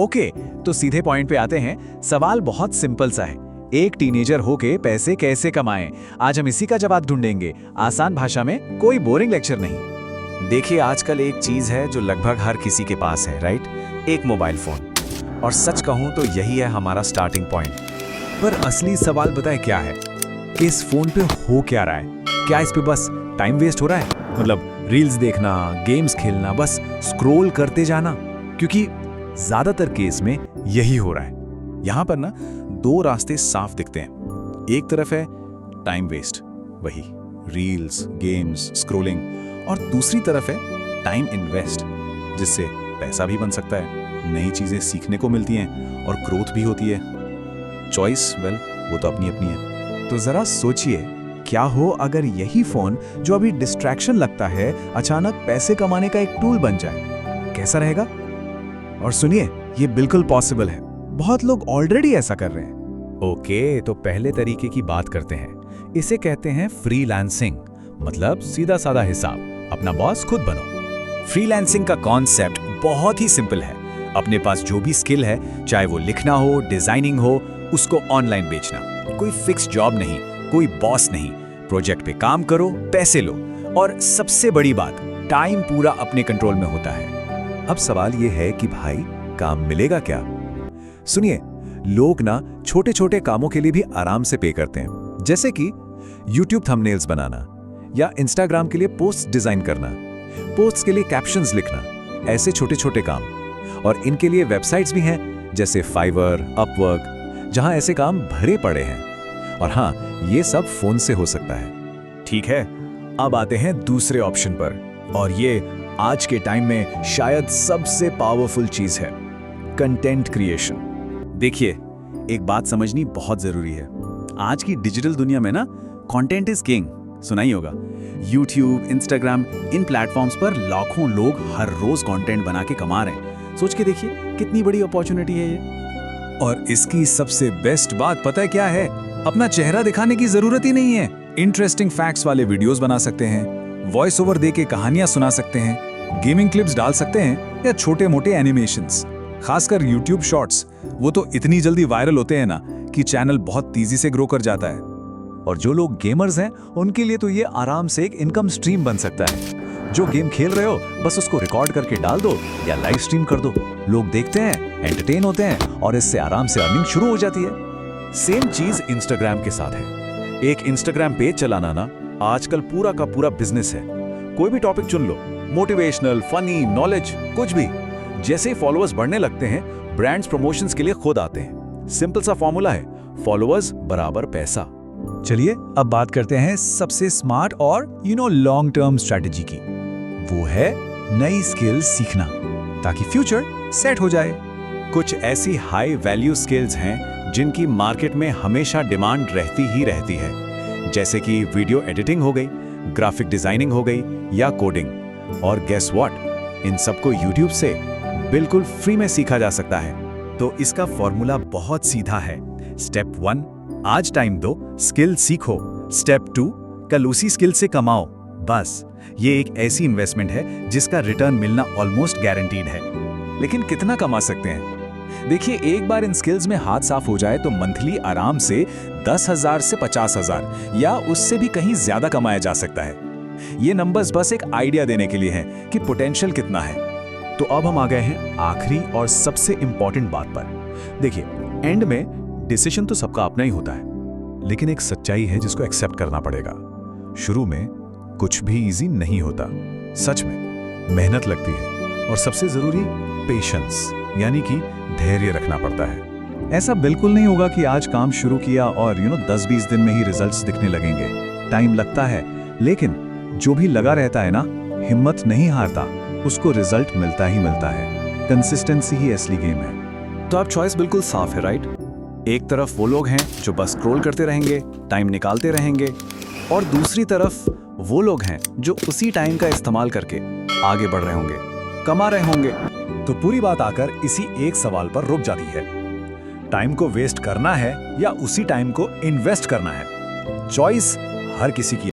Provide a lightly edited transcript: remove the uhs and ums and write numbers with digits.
Okay, तो सीधे point पे आते हैं। सवाल बहुत सिंपल सा है, एक टीनेजर होके पैसे कैसे कमाएं? आज हम इसी का जवाब ढूंढेंगे, आसान भाषा में, कोई बोरिंग लेक्चर नहीं। देखिए, आजकल एक चीज है जो लगभग हर किसी के पास है, राइट? एक मोबाइल फोन। और सच कहूं तो यही है हमारा स्टार्टिंग पॉइंट। पर असली सवाल बताए क्या है कि इस फोन पे हो क्या रहा है? क्या इस पे बस टाइम वेस्ट हो रहा है? मतलब रील्स देखना, गेम्स खेलना, बस स्क्रॉल करते जाना? क्योंकि ज्यादातर केस में यही हो रहा है। यहां पर ना दो रास्ते साफ दिखते हैं। एक तरफ है टाइम वेस्ट, वही रील्स, गेम्स, स्क्रॉलिंग, और दूसरी तरफ है टाइम इन्वेस्ट, जिससे पैसा भी बन सकता है, नई चीजें सीखने को मिलती हैं और ग्रोथ भी होती है। चॉइस वेल वो तो अपनी अपनी है। तो जरा सोचिए, क्या हो अगर यही फोन जो अभी डिस्ट्रैक्शन लगता है अचानक पैसे कमाने का एक टूल बन जाए? कैसा रहेगा? और सुनिए, ये बिल्कुल पॉसिबल है, बहुत लोग ऑलरेडी ऐसा कर रहे हैं। ओके, तो पहले तरीके की बात करते हैं। इसे कहते हैं फ्रीलांसिंग, मतलब सीधा साधा हिसाब, अपना बॉस खुद बनो। फ्रीलांसिंग का कॉन्सेप्ट बहुत ही सिंपल है। अपने पास जो भी स्किल है, चाहे वो लिखना हो, डिजाइनिंग हो, उसको ऑनलाइन बेचना। कोई फिक्स जॉब नहीं, कोई बॉस नहीं, प्रोजेक्ट पे काम करो, पैसे लो, और सबसे बड़ी बात, टाइम पूरा अपने कंट्रोल में होता है। अब सवाल ये है कि भाई काम मिलेगा क्या? सुनिए, लोग ना छोटे छोटे कामों के लिए भी आराम से पे करते हैं, जैसे कि YouTube थंबनेल्स बनाना या Instagram के लिए पोस्ट डिजाइन करना, पोस्ट के लिए कैप्शंस लिखना, ऐसे छोटे छोटे काम। और इनके लिए वेबसाइट्स भी हैं, जैसे फाइवर, अपवर्क, जहां ऐसे काम भरे पड़े हैं। और हाँ, ये सब फोन से हो सकता है। ठीक है, अब आते हैं दूसरे ऑप्शन पर, और ये आज के टाइम में शायद सबसे पावरफुल चीज है, कंटेंट क्रिएशन। देखिए, एक बात समझनी बहुत जरूरी है। आज की डिजिटल दुनिया में ना कंटेंट इज किंग, सुना ही होगा। YouTube, Instagram, इन प्लेटफॉर्म्स पर लाखों लोग हर रोज कंटेंट बना के कमा रहे हैं। सोच के देखिए कितनी बड़ी अपॉर्चुनिटी है ये। और इसकी सबसे बेस्ट बात पता है क्या है? अपना चेहरा दिखाने की जरूरत ही नहीं है। इंटरेस्टिंग फैक्ट्स वाले वीडियोस बना सकते हैं, वॉइस ओवर दे के कहानियां सुना सकते हैं, गेमिंग क्लिप्स डाल सकते हैं, या छोटे मोटे एनिमेशंस। खासकर YouTube शॉर्ट्स, वो तो इतनी जल्दी वायरल होते हैं ना कि चैनल बहुत तेजी से ग्रो कर जाता है। और जो लोग गेमर्स हैं, उनके लिए तो ये आराम से एक इनकम स्ट्रीम बन सकता है। जो गेम खेल रहे हो, बस उसको रिकॉर्ड करके डाल दो या लाइव स्ट्रीम कर दो। लोग देखते हैं, एंटरटेन होते हैं, और इससे आराम से अर्निंग शुरू हो जाती है। सेम चीज इंस्टाग्राम के साथ है। एक इंस्टाग्राम पेज चलाना ना आजकल पूरा का पूरा बिजनेस है। कोई भी टॉपिक चुन लो, मोटिवेशनल, फनी, नॉलेज, कुछ भी। जैसे ही फॉलोअर्स बढ़ने लगते हैं, ब्रांड्स प्रमोशंस के लिए खुद आते हैं। सिंपल सा फॉर्मूला है, फॉलोअर्स बराबर पैसा। चलिए अब बात करते हैं सबसे स्मार्ट और लॉन्ग टर्म स्ट्रेटेजी की। वो है नई स्किल्स सीखना, ताकि फ्यूचर सेट हो जाए। कुछ ऐसी हाई वैल्यू स्किल्स हैं जिनकी मार्केट में हमेशा डिमांड रहती ही रहती है, जैसे कि वीडियो एडिटिंग हो गई, ग्राफिक डिजाइनिंग हो गई, या कोडिंग। और गेस व्हाट, इन सबको YouTube से बिल्कुल फ्री में सीखा जा सकता है। तो इसका फॉर्मूला बहुत सीधा है। स्टेप 1, आज टाइम दो, स्किल सीखो। स्टेप 2, कल उसी स्किल से कमाओ। बस ये एक ऐसी इन्वेस्टमेंट है जिसका रिटर्न मिलना ऑलमोस्ट गारंटीड है। लेकिन कितना कमा सकते हैं? देखिए, एक बार इन स्किल्स में हाथ साफ हो जाए तो मंथली आराम से 10,000 से 50,000 या उससे भी कहीं ज्यादा कमाया जा सकता है। ये नंबर्स बस एक आइडिया देने के लिए हैं कि पोटेंशियल कितना है। तो अब हम आ गए हैं आखिरी और सबसे इंपॉर्टेंट बात पर। देखिए, एंड में डिसीजन तो सबका अपना ही होता है, लेकिन एक सच्चाई है जिसको एक्सेप्ट करना पड़ेगा। शुरू में कुछ भी इजी नहीं होता, सच में मेहनत लगती है, और सबसे जरूरी पेशेंस, यानी कि धैर्य रखना पड़ता है। ऐसा बिल्कुल नहीं होगा कि आज काम शुरू किया और 10-20 दिन में ही रिजल्ट्स दिखने लगेंगे। टाइम लगता है, लेकिन जो भी लगा रहता है ना, हिम्मत नहीं हारता, उसको रिजल्ट मिलता ही मिलता है। कंसिस्टेंसी ही असली गेम है। तो अब चॉइस बिल्कुल साफ है, राइट? एक तरफ वो लोग हैं जो बस स्क्रॉल करते रहेंगे, टाइम निकालते रहेंगे, और दूसरी तरफ वो लोग हैं जो उसी टाइम का इस्तेमाल करके आगे बढ़ रहे होंगे, कमा रहे होंगे। तो पूरी बात आकर इसी एक सवाल पर रुक जाती है, टाइम को वेस्ट करना है या उसी टाइम को इन्वेस्ट करना है? चॉइस हर किसी की